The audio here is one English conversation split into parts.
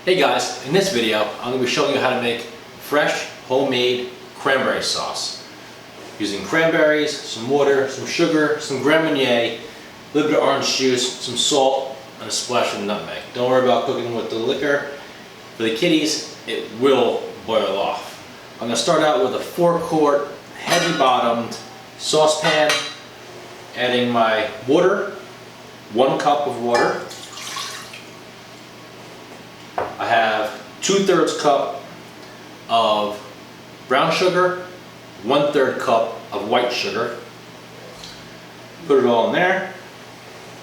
Hey guys, in this video I'm going to be showing you how to make fresh homemade cranberry sauce using cranberries, some water, some sugar, some Grand Marnier, a little bit of orange juice, some salt, and a splash of nutmeg. Don't worry about cooking with the liquor. For the kiddies, it will boil off. I'm going to start out with a 4-quart heavy bottomed saucepan, adding my water, 1 cup of water. I have 2/3 cup of brown sugar, 1/3 cup of white sugar. Put it all in there.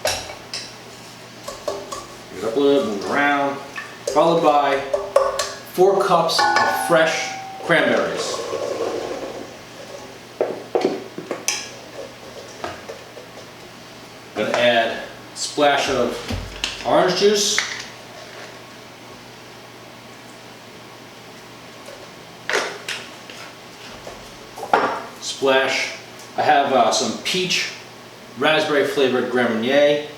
Get it up a little bit, move around. Followed by 4 cups of fresh cranberries. I'm going to add a splash of orange juice. Splash. I have some peach raspberry flavored Grand Marnier.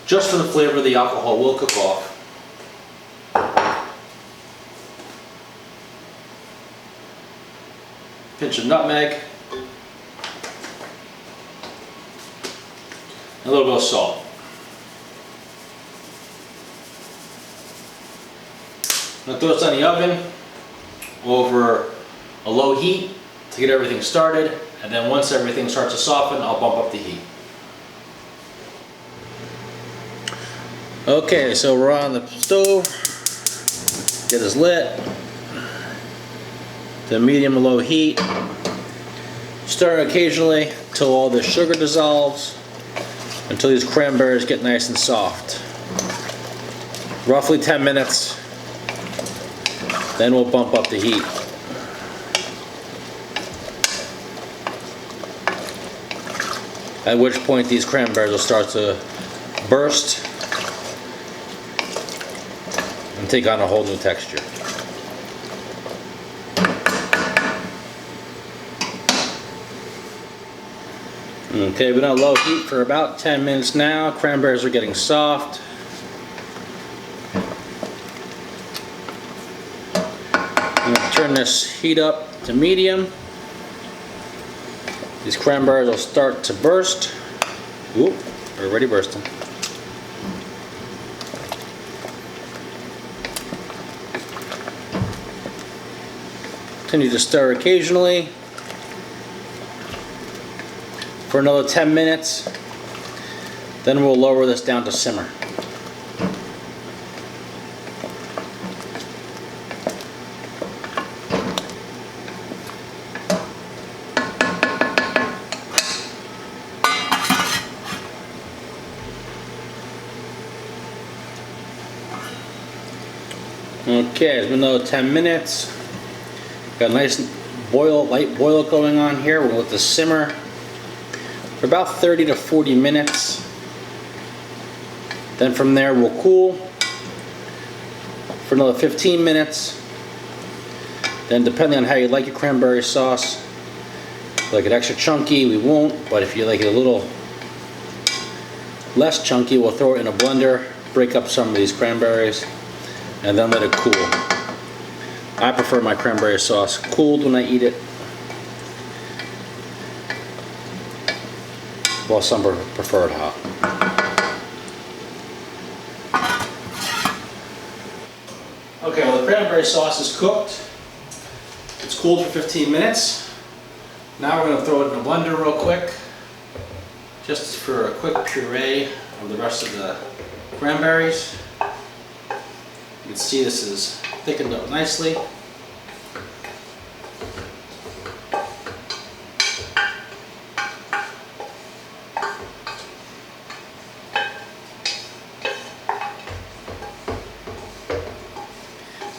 Just for the flavor, the alcohol will cook off. Pinch of nutmeg. And a little bit of salt. I'm going to throw this on the oven over a low heat to get everything started, and then once everything starts to soften, I'll bump up the heat. Okay, so we're on the stove. Get this lit to medium to low heat. Stir occasionally until all the sugar dissolves, until these cranberries get nice and soft. Roughly 10 minutes. Then we'll bump up the heat. At which point these cranberries will start to burst and take on a whole new texture. Okay, we've been on low heat for about 10 minutes now. Cranberries are getting soft. I'm going to turn this heat up to medium. These cranberries will start to burst. Oop, they're already bursting. Continue to stir occasionally for another 10 minutes. Then we'll lower this down to simmer. Okay, it's been another 10 minutes. Got a nice light boil going on here. We're going to let this simmer for about 30 to 40 minutes. Then from there we'll cool for another 15 minutes. Then depending on how you like your cranberry sauce, if you like it extra chunky, we won't. But if you like it a little less chunky, we'll throw it in a blender, break up some of these cranberries, and then let it cool. I prefer my cranberry sauce cooled when I eat it, while some prefer it hot. Okay, well, the cranberry sauce is cooked. It's cooled for 15 minutes. Now we're going to throw it in a blender real quick, just for a quick puree of the rest of the cranberries. You can see this is thickened up nicely.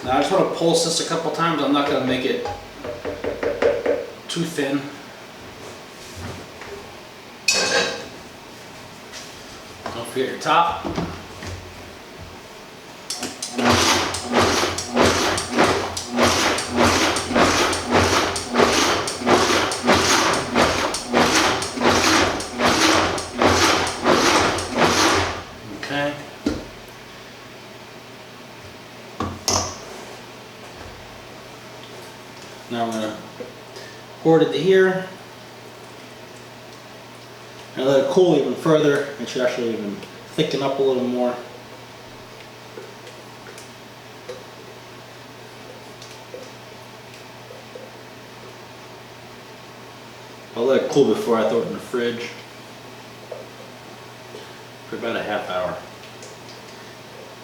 Now I just want to pulse this a couple times. I'm not going to make it too thin. Don't forget your top. Okay. Now I'm going to pour it into here and let it cool even further. It should actually even thicken up a little more. I'll let it cool before I throw it in the fridge for about a half hour.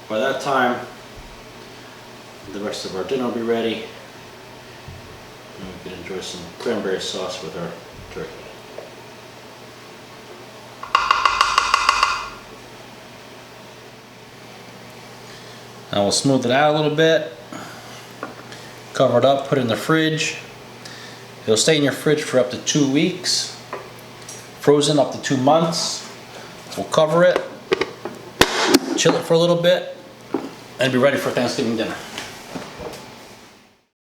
By that time, the rest of our dinner will be ready, and we can enjoy some cranberry sauce with our turkey. Now we'll smooth it out a little bit, cover it up, put it in the fridge. It'll stay in your fridge for up to 2 weeks, frozen up to 2 months. We'll cover it, chill it for a little bit, and be ready for Thanksgiving dinner.